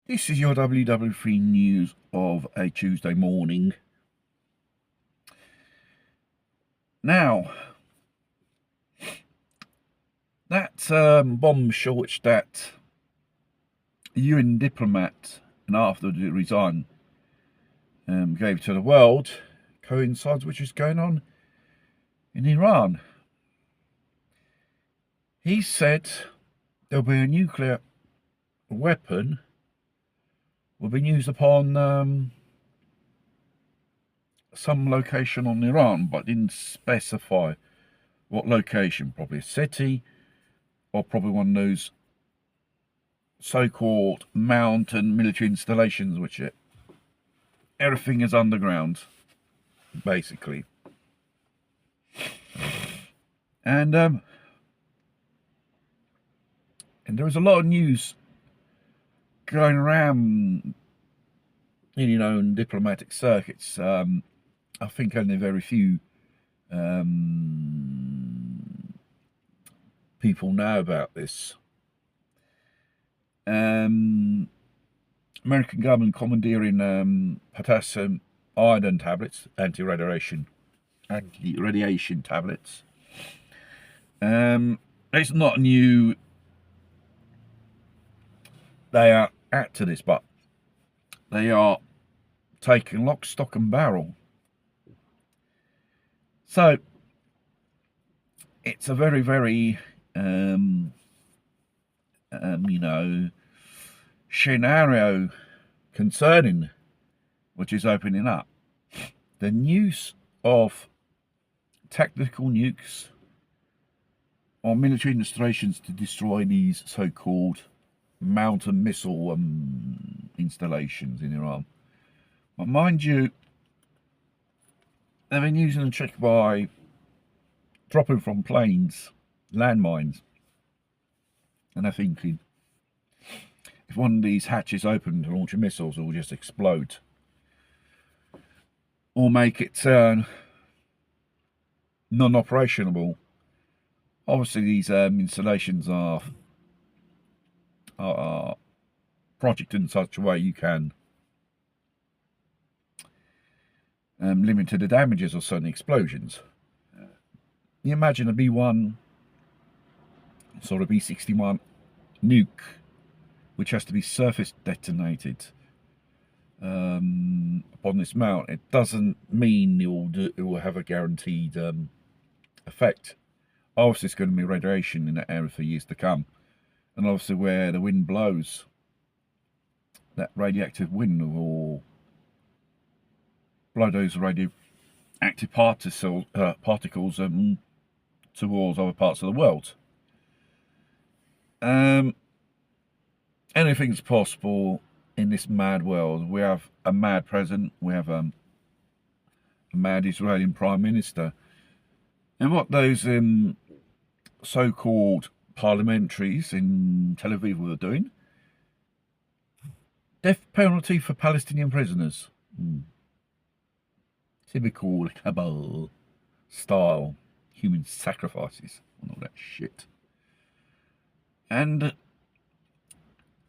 This is your WW3 news of a Tuesday morning. Now, that bombshell which that UN diplomat, and after he resigned, gave to the world, coincides with what is going on in Iran. He said there'll be a nuclear weapon will be used upon some location on Iran, but didn't specify what location. Probably a city, or probably one of those so-called mountain military installations, which everything is underground, basically. And there was a lot of news going around in diplomatic circuits. I think only very few people know about this. American government commandeering potassium iodine tablets, anti-radiation tablets. It's not new. They are apt to this, but they are taking lock, stock and barrel. So it's a very, very scenario concerning which is opening up. The use of tactical nukes or military installations to destroy these so-called mountain missile installations in Iran. But mind you, they've been using the trick by dropping from planes landmines, and they're thinking if one of these hatches open to launch missiles, it will just explode or make it non-operational. Obviously, these installations are projected in such a way you can limit the damages of certain explosions. You imagine a B1, sort of B61 nuke, which has to be surface detonated upon this mount. It doesn't mean it will have a guaranteed effect. Obviously, it's going to be radiation in that area for years to come. And obviously where the wind blows, that radioactive wind will blow those radioactive particles towards other parts of the world. Anything's possible in this mad world. We have a mad president, we have a mad Israeli Prime Minister. And what those so-called parliamentaries in Tel Aviv were doing, death penalty for Palestinian prisoners. Typical Kabul style human sacrifices and all that shit. And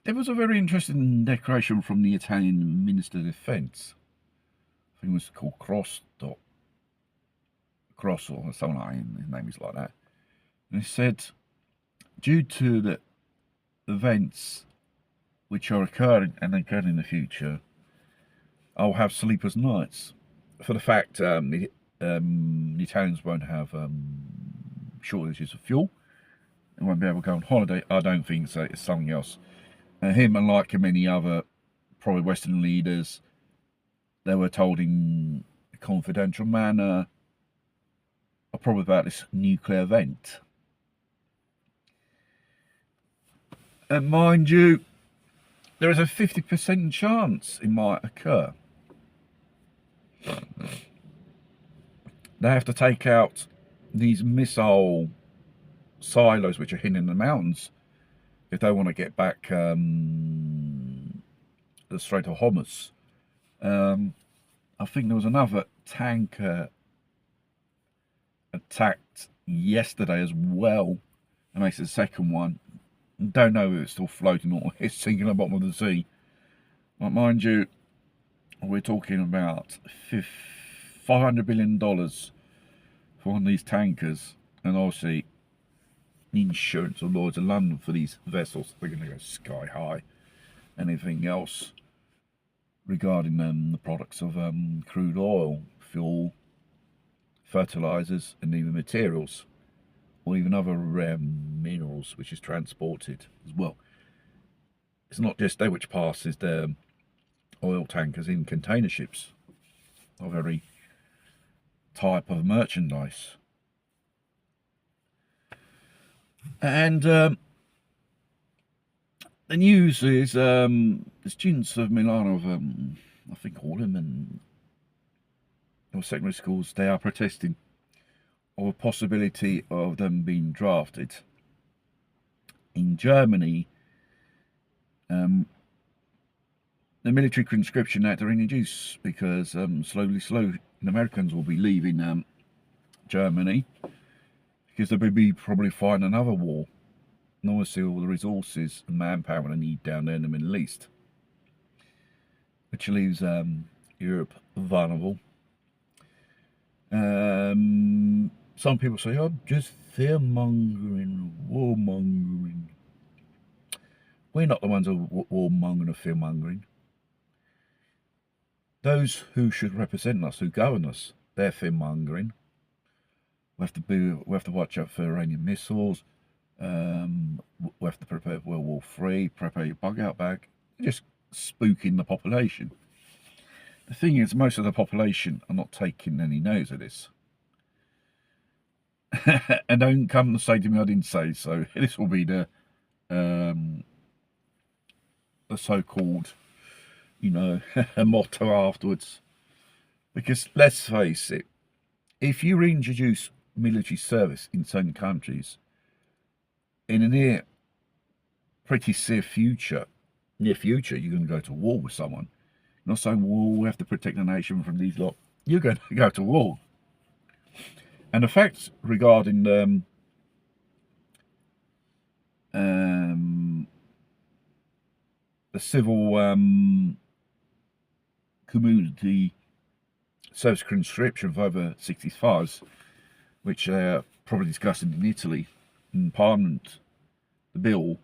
there was a very interesting declaration from the Italian Minister of Defence. I think it was called Cross or something like that. His name is like that. And he said, due to the events which are occurring and occurring in the future, I'll have sleepless nights. For the fact the Italians won't have shortages of fuel. They won't be able to go on holiday. I don't think so. It's something else. Him and like many other probably Western leaders, they were told in a confidential manner probably about this nuclear event. And mind you, there is a 50% chance it might occur. They have to take out these missile silos which are hidden in the mountains if they want to get back the Strait of Hormuz. I think there was another tanker attacked yesterday as well, and makes it the second one. Don't know if it's still floating or it's sinking at the bottom of the sea. But mind you, we're talking about $500 billion for one of these tankers, and obviously the insurance of Lloyd's of London for these vessels, they're going to go sky high. Anything else regarding the products of crude oil, fuel, fertilizers, and even materials, or even other minerals which is transported as well. It's not just there which passes the oil tankers in container ships of every type of merchandise. And the news is the students of Milano, I think all of them, and secondary schools, they are protesting of a possibility of them being drafted. In Germany, the military conscription act are introduced because slowly Americans will be leaving Germany because they will be probably fighting another war. And obviously all the resources and manpower they need down there in the Middle East, which leaves Europe vulnerable. Some people say, oh, just fear-mongering, war-mongering. We're not the ones who are war-mongering or fear-mongering. Those who should represent us, who govern us, they're fear-mongering. We have to watch out for Iranian missiles. We have to prepare for World War III, prepare your bug-out bag. They're just spooking the population. The thing is, most of the population are not taking any notice of this. And don't come and say to me I didn't say so. This will be the so-called, motto afterwards. Because let's face it, if you reintroduce military service in certain countries, in a near future, you're going to go to war with someone. You're not saying, well, we have to protect the nation from these lot. You're going to go to war. And the facts regarding the civil community service conscription of over 65s, which they're probably discussing in Italy in Parliament, the bill,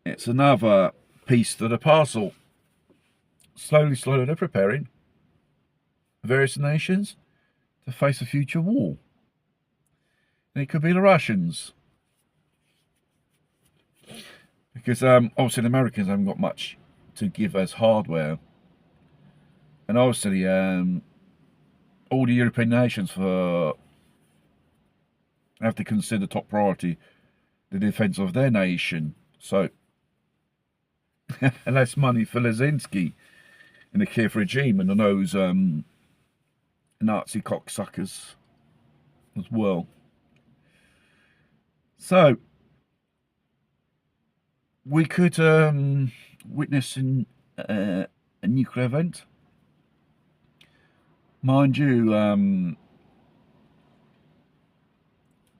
it's another piece to the parcel. Slowly they're preparing various nations to face a future war. And it could be the Russians. Because obviously the Americans haven't got much to give as hardware. And obviously all the European nations have to consider top priority the defence of their nation. So, less money for Zelensky in the Kiev regime and those Nazi cocksuckers as well. So, we could witness a nuclear event. Mind you,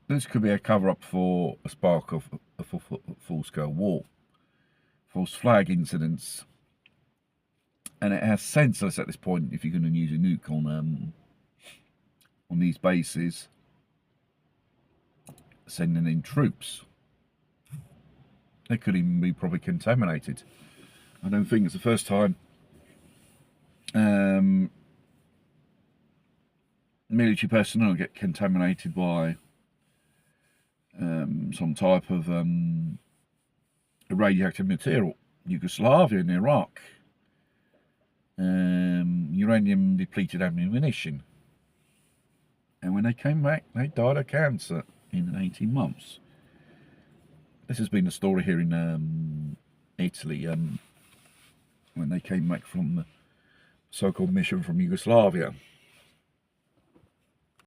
this could be a cover-up for a spark of a full-scale war. False flag incidents. And it has senseless at this point if you're going to use a nuke on these bases, sending in troops. They could even be probably contaminated. I don't think it's the first time military personnel get contaminated by some type of radioactive material. Yugoslavia and Iraq. Uranium depleted ammunition. And when they came back, they died of cancer in 18 months. This has been a story here in Italy, when they came back from the so-called mission from Yugoslavia.